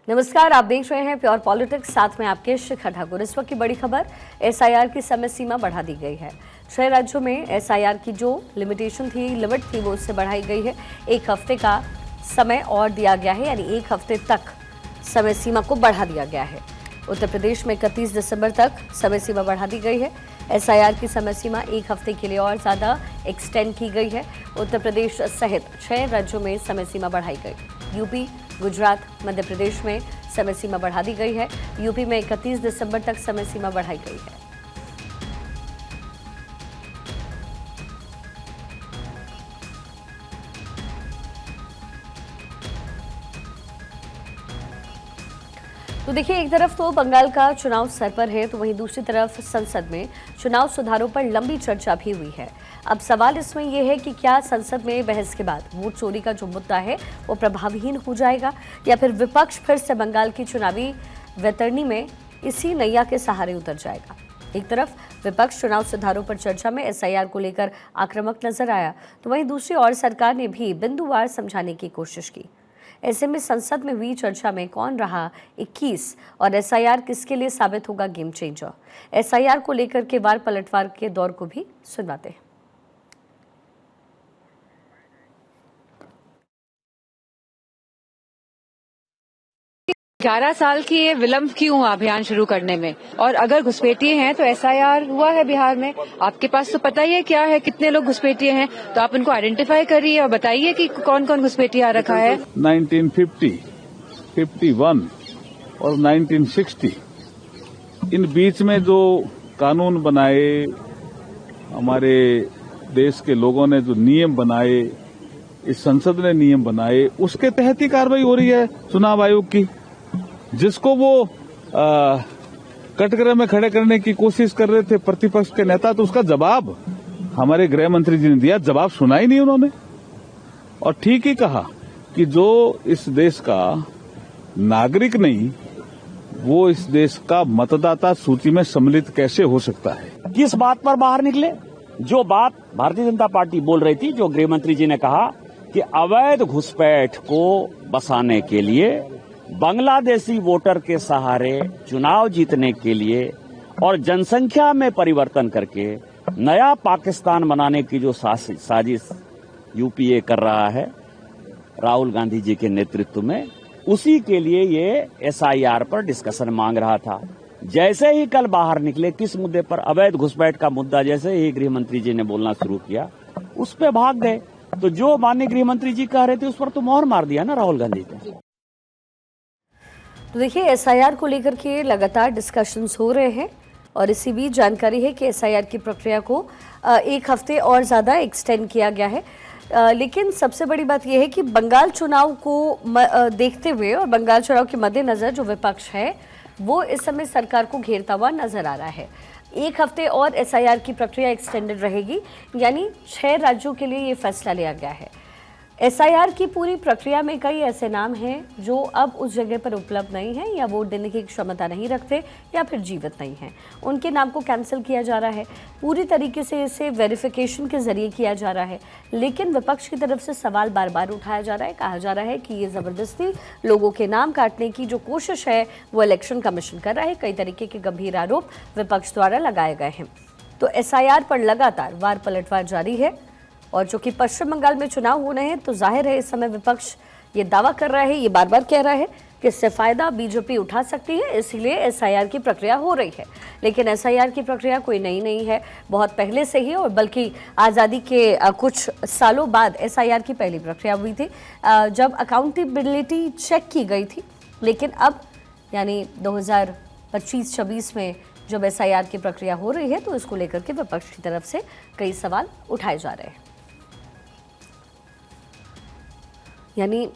नमस्कार, आप देख रहे हैं प्योर पॉलिटिक्स, साथ में आपके शिखा ठाकुर। इस वक्त की बड़ी खबर, एसआईआर की समय सीमा बढ़ा दी गई है। 6 राज्यों में एसआईआर की जो लिमिट थी वो उससे बढ़ाई गई है। 1 हफ्ते का समय और दिया गया है, यानी 1 हफ्ते तक समय सीमा को बढ़ा दिया गया है। उत्तर प्रदेश में 31 दिसंबर तक समय सीमा बढ़ा दी गई है। एसआईआर की समय सीमा 1 हफ्ते के लिए और ज़्यादा एक्सटेंड की गई है। उत्तर प्रदेश सहित 6 राज्यों में समय सीमा बढ़ाई गई। यूपी, गुजरात, मध्य प्रदेश में समय सीमा बढ़ा दी गई है। यूपी में 31 दिसंबर तक समय सीमा बढ़ाई गई है। तो देखिए, एक तरफ तो बंगाल का चुनाव सर पर है, तो वहीं दूसरी तरफ संसद में चुनाव सुधारों पर लंबी चर्चा भी हुई है। अब सवाल इसमें यह है कि क्या संसद में बहस के बाद वोट चोरी का जो मुद्दा है वो प्रभावहीन हो जाएगा, या फिर विपक्ष फिर से बंगाल की चुनावी वैतरणी में इसी नैया के सहारे उतर जाएगा। एक तरफ विपक्ष चुनाव सुधारों पर चर्चा में एसआईआर को लेकर आक्रामक नजर आया, तो वहीं दूसरी ओर सरकार ने भी बिंदुवार समझाने की कोशिश की। ऐसे में संसद में हुई चर्चा में कौन रहा 21 और एसआईआर किसके लिए साबित होगा गेम चेंजर। एसआईआर को लेकर के वार पलटवार के दौर को भी सुनवाते हैं। 11 साल की ये विलंब क्यों हुआ अभियान शुरू करने में? और अगर घुसपैठिए हैं तो एसआईआर हुआ है बिहार में, आपके पास तो पता ही है क्या है, कितने लोग घुसपैठिए हैं, तो आप उनको आइडेंटिफाई करिए और बताइए कि कौन कौन घुसपैठिया रखा है। 1950, 51 और 1960 इन बीच में जो कानून बनाए, हमारे देश के लोगों ने जो नियम बनाए, इस संसद ने नियम बनाए, उसके तहत ही कार्रवाई हो रही है चुनाव आयोग की। जिसको वो कटघरे में खड़े करने की कोशिश कर रहे थे प्रतिपक्ष के नेता, तो उसका जवाब हमारे गृह मंत्री जी ने दिया। जवाब सुना ही नहीं उन्होंने, और ठीक ही कहा कि जो इस देश का नागरिक नहीं, वो इस देश का मतदाता सूची में सम्मिलित कैसे हो सकता है। किस बात पर बाहर निकले? जो बात भारतीय जनता पार्टी बोल रही थी, जो गृह मंत्री जी ने कहा कि अवैध घुसपैठ को बसाने के लिए, बांग्लादेशी वोटर के सहारे चुनाव जीतने के लिए और जनसंख्या में परिवर्तन करके नया पाकिस्तान बनाने की जो साजिश यूपीए कर रहा है राहुल गांधी जी के नेतृत्व में, उसी के लिए ये एसआईआर पर डिस्कशन मांग रहा था। जैसे ही कल बाहर निकले, किस मुद्दे पर? अवैध घुसपैठ का मुद्दा जैसे ही गृह मंत्री जी ने बोलना शुरू किया, उस पे भाग गए। तो जो माननीय गृह मंत्री जी कह रहे थे, उस पर तो मोहर मार दिया ना राहुल गांधी ने। तो देखिए, एसआईआर को लेकर के लगातार डिस्कशंस हो रहे हैं, और इसी बीच जानकारी है कि एसआईआर की प्रक्रिया को 1 हफ्ते और ज़्यादा एक्सटेंड किया गया है। लेकिन सबसे बड़ी बात यह है कि बंगाल चुनाव को देखते हुए और बंगाल चुनाव के मद्देनज़र जो विपक्ष है वो इस समय सरकार को घेरता हुआ नजर आ रहा है। 1 हफ्ते और एसआईआर की प्रक्रिया एक्सटेंडेड रहेगी, यानी 6 राज्यों के लिए ये फैसला लिया गया है। एसआईआर की पूरी प्रक्रिया में कई ऐसे नाम हैं जो अब उस जगह पर उपलब्ध नहीं हैं, या वोट देने की क्षमता नहीं रखते, या फिर जीवित नहीं हैं। उनके नाम को कैंसिल किया जा रहा है। पूरी तरीके से इसे वेरिफिकेशन के जरिए किया जा रहा है। लेकिन विपक्ष की तरफ से सवाल बार बार उठाया जा रहा है, कहा जा रहा है कि ये ज़बरदस्ती लोगों के नाम काटने की जो कोशिश है वो इलेक्शन कमीशन कर रहा है। कई तरीके के गंभीर आरोप विपक्ष द्वारा लगाए गए हैं। तो एसआईआर पर लगातार वार पलटवार जारी है, और जो कि पश्चिम बंगाल में चुनाव होने हैं, तो जाहिर है इस समय विपक्ष ये दावा कर रहा है, ये बार बार कह रहा है कि इससे फायदा बीजेपी उठा सकती है, इसलिए एसआईआर की प्रक्रिया हो रही है। लेकिन एसआईआर की प्रक्रिया कोई नई नहीं है, बहुत पहले से ही, और बल्कि आज़ादी के कुछ सालों बाद एसआईआर की पहली प्रक्रिया हुई थी, जब अकाउंटेबिलिटी चेक की गई थी। लेकिन अब यानी 2025-26 में जब एसआईआर की प्रक्रिया हो रही है, तो इसको लेकर के विपक्ष की तरफ से कई सवाल उठाए जा रहे हैं। यानी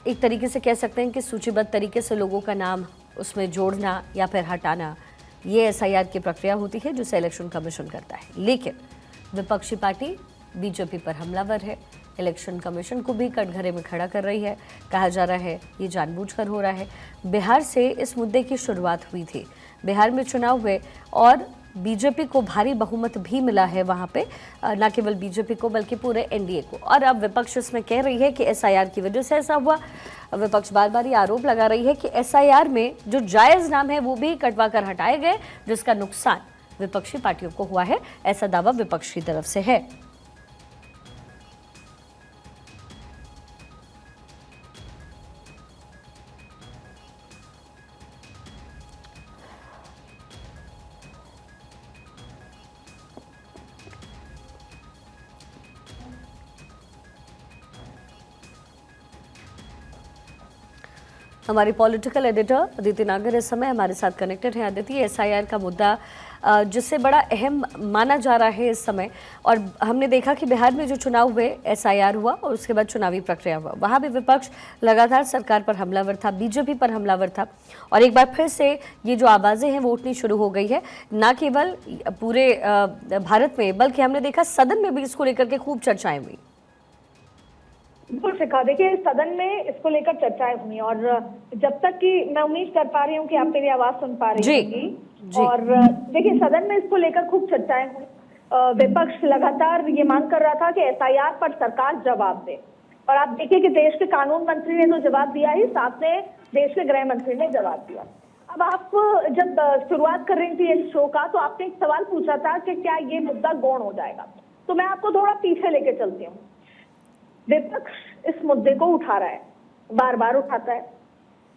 एक तरीके से कह सकते हैं कि सूचीबद्ध तरीके से लोगों का नाम उसमें जोड़ना या फिर हटाना, ये एसआईआर की प्रक्रिया होती है जिसे इलेक्शन कमीशन करता है। लेकिन विपक्षी पार्टी बीजेपी पर हमलावर है, इलेक्शन कमीशन को भी कटघरे में खड़ा कर रही है। कहा जा रहा है ये जानबूझकर हो रहा है। बिहार से इस मुद्दे की शुरुआत हुई थी। बिहार में चुनाव हुए और बीजेपी को भारी बहुमत भी मिला है वहां पे, न केवल बीजेपी को बल्कि पूरे एनडीए को। और अब विपक्ष इसमें कह रही है कि एसआईआर की वजह से ऐसा हुआ। विपक्ष बार बार ये आरोप लगा रही है कि एसआईआर में जो जायज नाम है वो भी कटवा कर हटाए गए, जिसका नुकसान विपक्षी पार्टियों को हुआ है, ऐसा दावा विपक्ष की तरफ से है। हमारी पॉलिटिकल एडिटर अदिति नागर इस समय हमारे साथ कनेक्टेड हैं। अदिति, एसआईआर का मुद्दा जिससे बड़ा अहम माना जा रहा है इस समय, और हमने देखा कि बिहार में जो चुनाव हुए एसआईआर हुआ और उसके बाद चुनावी प्रक्रिया हुआ, वहाँ भी विपक्ष लगातार सरकार पर हमलावर था, बीजेपी पर हमलावर था, और एक बार फिर से ये जो आवाज़ें हैं वो उठनी शुरू हो गई है, ना केवल पूरे भारत में बल्कि हमने देखा सदन में भी इसको लेकर के खूब चर्चाएं हुई। बिल्कुल शिखा, देखिए सदन में इसको लेकर चर्चाएं हुई, और जब तक कि मैं उम्मीद कर पा रही हूँ कि आप मेरी आवाज सुन पा रही होंगी, और देखिए सदन में इसको लेकर खूब चर्चाएं हुई। विपक्ष लगातार ये मांग कर रहा था कि एसआईआर पर सरकार जवाब दे, और आप देखिए कि देश के कानून मंत्री ने तो जवाब दिया ही, साथ में देश के गृह मंत्री ने जवाब दिया। अब आप जब शुरुआत कर रही थी इस शो का, तो आपने एक सवाल पूछा था कि क्या ये मुद्दा गौण हो जाएगा, तो मैं आपको थोड़ा पीछे लेके चलती हूँ। विपक्ष इस मुद्दे को उठा रहा है, बार बार उठाता है।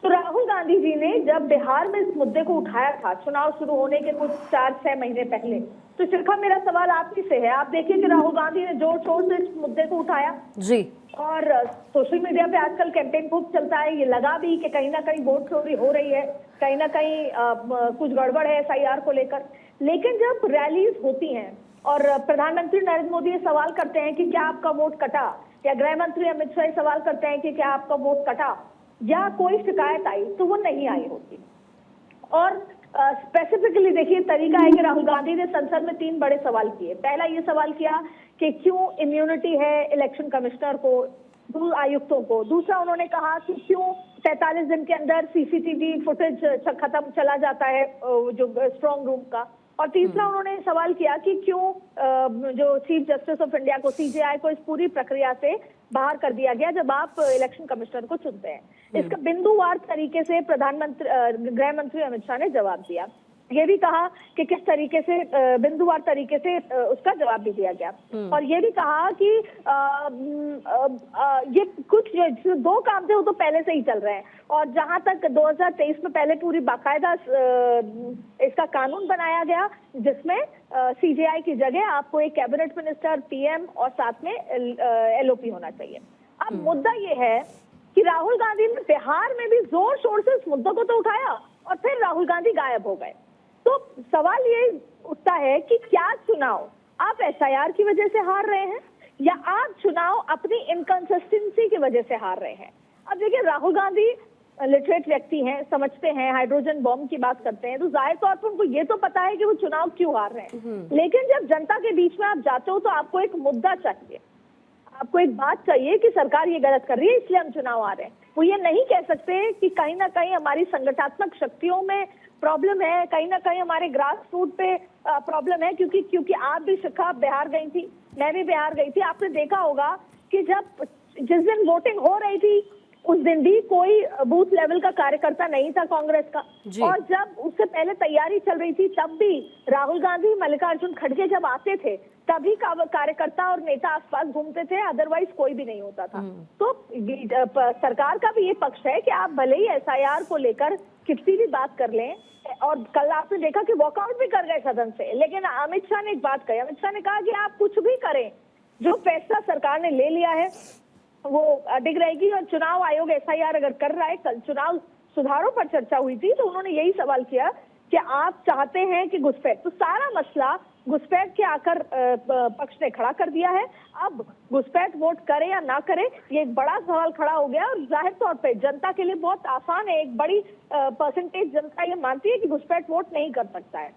तो राहुल गांधी जी ने जब बिहार में इस मुद्दे को उठाया था चुनाव शुरू होने के कुछ 4-6 महीने पहले, तो शिखा मेरा सवाल आप ही से है, आप देखिए कि राहुल गांधी ने जोर शोर से इस मुद्दे को उठाया जी, और सोशल मीडिया पे आजकल कैंपेन खूब चलता है, ये लगा भी कि कहीं ना कहीं वोट चोरी हो रही है, कहीं ना कहीं कुछ गड़बड़ है एसआईआर को लेकर। लेकिन जब रैलीज होती हैं और प्रधानमंत्री नरेंद्र मोदी ये सवाल करते हैं कि क्या आपका वोट कटा, या गृह मंत्री अमित शाह सवाल करते हैं कि क्या आपका वोट कटा, या कोई शिकायत आई, तो वो नहीं आई होती। और स्पेसिफिकली देखिए तरीका है कि राहुल गांधी ने संसद में 3 बड़े सवाल किए। पहला ये सवाल किया कि क्यों इम्यूनिटी है इलेक्शन कमिश्नर को, आयुक्तों को। दूसरा उन्होंने कहा कि क्यों 45 दिन के अंदर सीसीटीवी फुटेज खत्म चला जाता है जो स्ट्रॉन्ग रूम का। और तीसरा उन्होंने सवाल किया कि क्यों जो चीफ जस्टिस ऑफ इंडिया को, सीजेआई को, इस पूरी प्रक्रिया से बाहर कर दिया गया जब आप इलेक्शन कमिश्नर को चुनते हैं। इसका बिंदुवार तरीके से गृह मंत्री अमित शाह ने जवाब दिया। ये भी कहा कि किस तरीके से बिंदुवार तरीके से उसका जवाब भी दिया गया, और ये भी कहा कि ये कुछ जो 2 काम थे वो तो पहले से ही चल रहे हैं, और जहां तक 2023 में पहले पूरी बाकायदा इसका कानून बनाया गया जिसमें सीजेआई की जगह आपको एक कैबिनेट मिनिस्टर, पीएम और साथ में एलओपी होना चाहिए। अब मुद्दा ये है कि राहुल गांधी ने बिहार में भी जोर शोर से इस मुद्दे को तो उठाया और फिर राहुल गांधी गायब हो गए। तो सवाल ये उठता है कि क्या चुनाव आप एसआईआर की वजह से हार रहे हैं, या आप चुनाव अपनी इनकंसिस्टेंसी की वजह से हार रहे हैं। अब देखिए राहुल गांधी लिटरेट व्यक्ति हैं, समझते हैं, हाइड्रोजन बॉम्ब की बात करते हैं, तो जाहिर तौर पर उनको ये तो पता है कि वो चुनाव क्यों हार रहे हैं। लेकिन जब जनता के बीच में आप जाते हो तो आपको एक मुद्दा चाहिए, आपको एक बात चाहिए कि सरकार ये गलत कर रही है इसलिए हम चुनाव आ रहे हैं। वो ये नहीं कह सकते कि कहीं ना कहीं हमारी संगठनात्मक शक्तियों में प्रॉब्लम है, कहीं ना कहीं हमारे ग्रास रूट पे प्रॉब्लम है, क्योंकि आप भी शिखा बिहार गई थी, मैं भी बिहार गई थी। आपने देखा होगा कि जिस दिन वोटिंग हो रही थी उस दिन भी कोई बूथ लेवल का कार्यकर्ता नहीं था कांग्रेस का, और जब उससे पहले तैयारी चल रही थी तब भी राहुल गांधी, मल्लिकार्जुन खड़गे जब आते थे तभी कार्यकर्ता और नेता आसपास घूमते थे, अदरवाइज कोई भी नहीं होता था। तो सरकार का भी ये पक्ष है कि आप भले ही एसआईआर को लेकर कितनी भी बात कर लें, और कल आपने देखा कि वॉकआउट भी कर गए सदन से, लेकिन अमित शाह ने एक बात कही, अमित शाह ने कहा कि आप कुछ भी करें, जो फैसला सरकार ने ले लिया है वो अडिग रहेगी। और चुनाव आयोग एसआईआर अगर कर रहा है, कल चुनाव सुधारों पर चर्चा हुई थी तो उन्होंने यही सवाल किया कि आप चाहते हैं कि घुसपैठ, तो सारा मसला घुसपैठ के आकर पक्ष ने खड़ा कर दिया है। अब घुसपैठ वोट करे या ना करे, ये एक बड़ा सवाल खड़ा हो गया और जाहिर तौर पे जनता के लिए बहुत आसान है। एक बड़ी परसेंटेज जनता ये मानती है कि घुसपैठ वोट नहीं कर सकता है।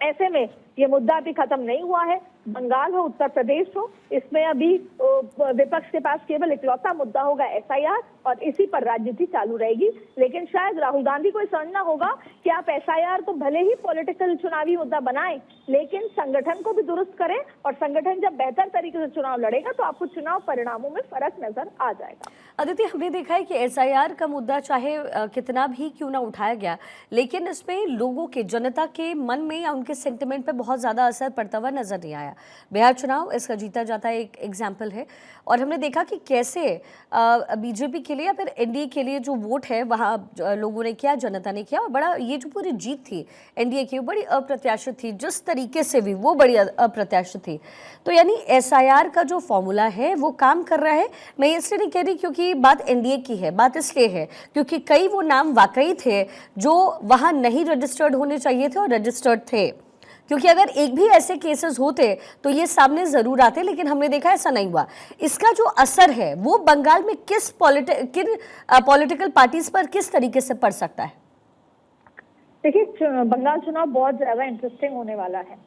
ऐसे में ये मुद्दा अभी खत्म नहीं हुआ है। बंगाल हो, उत्तर प्रदेश हो, इसमें अभी विपक्ष के पास केवल इकलौता मुद्दा होगा एसआईआर, और इसी पर राजनीति चालू रहेगी। लेकिन शायद राहुल गांधी को समझना होगा कि आप एसआईआर तो भले ही पॉलिटिकल चुनावी मुद्दा बनाएं, लेकिन संगठन को भी दुरुस्त करें, और संगठन जब बेहतर तरीके से चुनाव लड़ेगा तो आपको चुनाव परिणामों में फर्क नजर आ जाएगा। अदिति, हमने देखा है कि एसआईआर का मुद्दा चाहे कितना भी क्यों ना उठाया गया, लेकिन इसमें लोगों के, जनता के मन में या उनके सेंटिमेंट पे बहुत ज़्यादा असर पड़ता हुआ नजर नहीं आया। बिहार चुनाव इसका जीता जाता एक एग्जाम्पल है, और हमने देखा कि कैसे बीजेपी के लिए या फिर एनडीए के लिए जो वोट है वहाँ लोगों ने किया, जनता ने किया, और बड़ा ये जो पूरी जीत थी एनडीए की, वो बड़ी अप्रत्याशित थी, जिस तरीके से भी वो बड़ी अप्रत्याशित थी। तो यानी एसआईआर का जो फॉर्मूला है वो काम कर रहा है। मैं इसलिए नहीं कह रही क्योंकि बात एनडीए की है, बात इसलिए है क्योंकि कई वो नाम वाकई थे जो वहाँ नहीं रजिस्टर्ड होने चाहिए थे और रजिस्टर्ड थे, क्योंकि अगर एक भी ऐसे केसेस होते तो ये सामने जरूर आते, लेकिन हमने देखा ऐसा नहीं हुआ। इसका जो असर है वो बंगाल में किन पॉलिटिकल पार्टीज पर किस तरीके से पड़ सकता है? देखिए, बंगाल चुनाव बहुत ज्यादा इंटरेस्टिंग होने वाला है।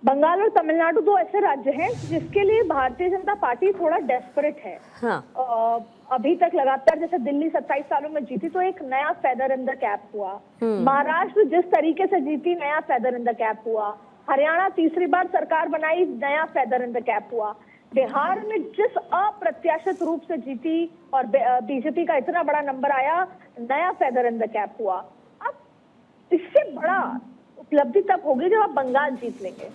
बंगाल और तमिलनाडु दो ऐसे राज्य हैं जिसके लिए भारतीय जनता पार्टी थोड़ा डेस्परेट है। हाँ। अभी तक लगातार, जैसे दिल्ली 27 सालों में जीती तो एक नया फेदर इन द कैप हुआ। महाराष्ट्र जिस तरीके से जीती, नया फेदर इन द कैप हुआ। हरियाणा तीसरी बार सरकार बनाई, नया फेदर इन द कैप हुआ। बिहार में जिस अप्रत्याशित रूप से जीती और बीजेपी का इतना बड़ा नंबर आया, नया फेदर इन द कैप हुआ। अब इससे बड़ा उपलब्धि तब होगी जब आप बंगाल जीत लेंगे,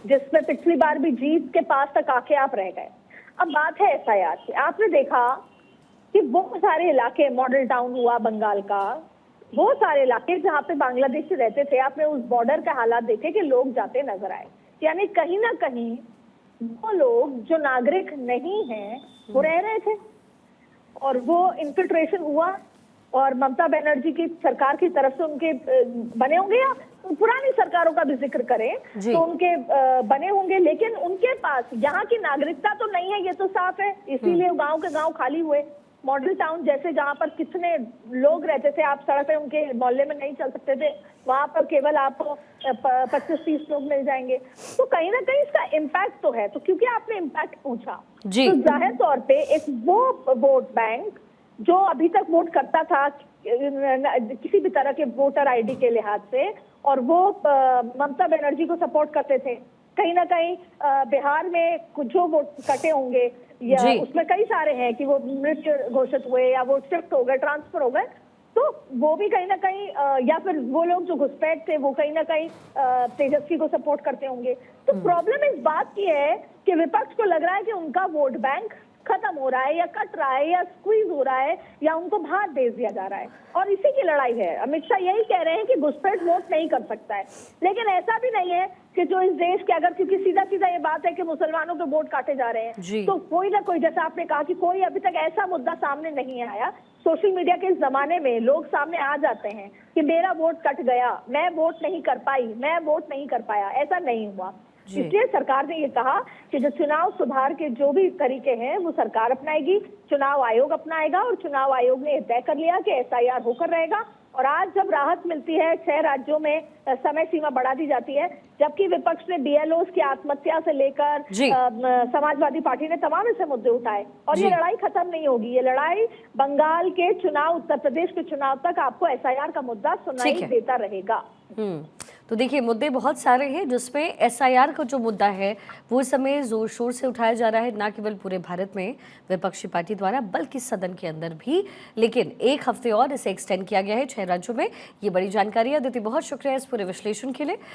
जिसमें पिछली बार भी जीत के पास तक आके आप रह गए। अब बात है एसआईआर की। आपने देखा कि बहुत सारे इलाके, मॉडल टाउन हुआ बंगाल का, बहुत सारे इलाके जहाँ पे बांग्लादेशी रहते थे, आपने उस बॉर्डर के हालात देखे कि लोग जाते नजर आए। यानी कहीं ना कहीं वो लोग जो नागरिक नहीं हैं वो रह रहे थे, और वो इन्फिल्ट्रेशन हुआ, और ममता बनर्जी की सरकार की तरफ से उनके बने होंगे, या पुरानी सरकारों का भी जिक्र करें तो उनके बने होंगे, लेकिन उनके पास यहाँ की नागरिकता तो नहीं है, ये तो साफ है। इसीलिए गांव के गांव खाली हुए। मॉडल टाउन जैसे, जहाँ पर कितने लोग रहते थे, आप सड़क पे उनके मोहल्ले में नहीं चल सकते थे, वहां पर केवल आपको 25-30 लोग मिल जाएंगे। तो कहीं ना कहीं इसका इम्पैक्ट तो है। तो क्योंकि आपने इम्पैक्ट पूछा, तो जाहिर तौर पे एक वो वोट बैंक जो अभी तक वोट करता था किसी भी तरह के वोटर आईडी के लिहाज से, और वो ममता बनर्जी को सपोर्ट करते थे, कहीं ना कहीं बिहार में जो वोट कटे होंगे, या उसमें कई सारे हैं कि वो मृत्यु घोषित हुए या वो शिफ्ट हो गए, ट्रांसफर हो गए, तो वो भी कहीं ना कहीं, या फिर वो लोग जो घुसपैठ थे वो कहीं ना कहीं तेजस्वी को सपोर्ट करते होंगे। तो प्रॉब्लम इस बात की है कि विपक्ष को लग रहा है कि उनका वोट बैंक खत्म हो रहा है, या कट रहा है, या स्क्वीज हो रहा है, या उनको बाहर भेज दिया जा रहा है, और इसी की लड़ाई है। अमित शाह यही कह रहे हैं कि घुसपैठ वोट नहीं कर सकता है, लेकिन ऐसा भी नहीं है कि जो इस देश के, अगर क्योंकि सीधा सीधा ये बात है कि मुसलमानों के वोट काटे जा रहे हैं, तो कोई ना कोई, जैसा आपने कहा कि कोई अभी तक ऐसा मुद्दा सामने नहीं आया। सोशल मीडिया के इस जमाने में लोग सामने आ जाते हैं कि मेरा वोट कट गया, मैं वोट नहीं कर पाई, मैं वोट नहीं कर पाया, ऐसा नहीं हुआ। इसलिए सरकार ने ये कहा कि जो चुनाव सुधार के जो भी तरीके हैं वो सरकार अपनाएगी, चुनाव आयोग अपनाएगा, और चुनाव आयोग ने तय कर लिया कि एसआईआर होकर रहेगा। और आज जब राहत मिलती है, 6 राज्यों में समय सीमा बढ़ा दी जाती है, जबकि विपक्ष ने बीएलओ की आत्महत्या से लेकर समाजवादी पार्टी ने तमाम ऐसे मुद्दे उठाए, और ये लड़ाई खत्म नहीं होगी। ये लड़ाई बंगाल के चुनाव, उत्तर प्रदेश के चुनाव तक आपको एसआईआर का मुद्दा सुनाई देता रहेगा। तो देखिए, मुद्दे बहुत सारे हैं जिसमें एसआईआर का जो मुद्दा है वो इस समय जोर शोर से उठाया जा रहा है, ना केवल पूरे भारत में विपक्षी पार्टी द्वारा बल्कि सदन के अंदर भी। लेकिन 1 हफ्ते और इसे एक्सटेंड किया गया है 6 राज्यों में। ये बड़ी जानकारी है। अदिति, बहुत शुक्रिया इस पूरे विश्लेषण के लिए।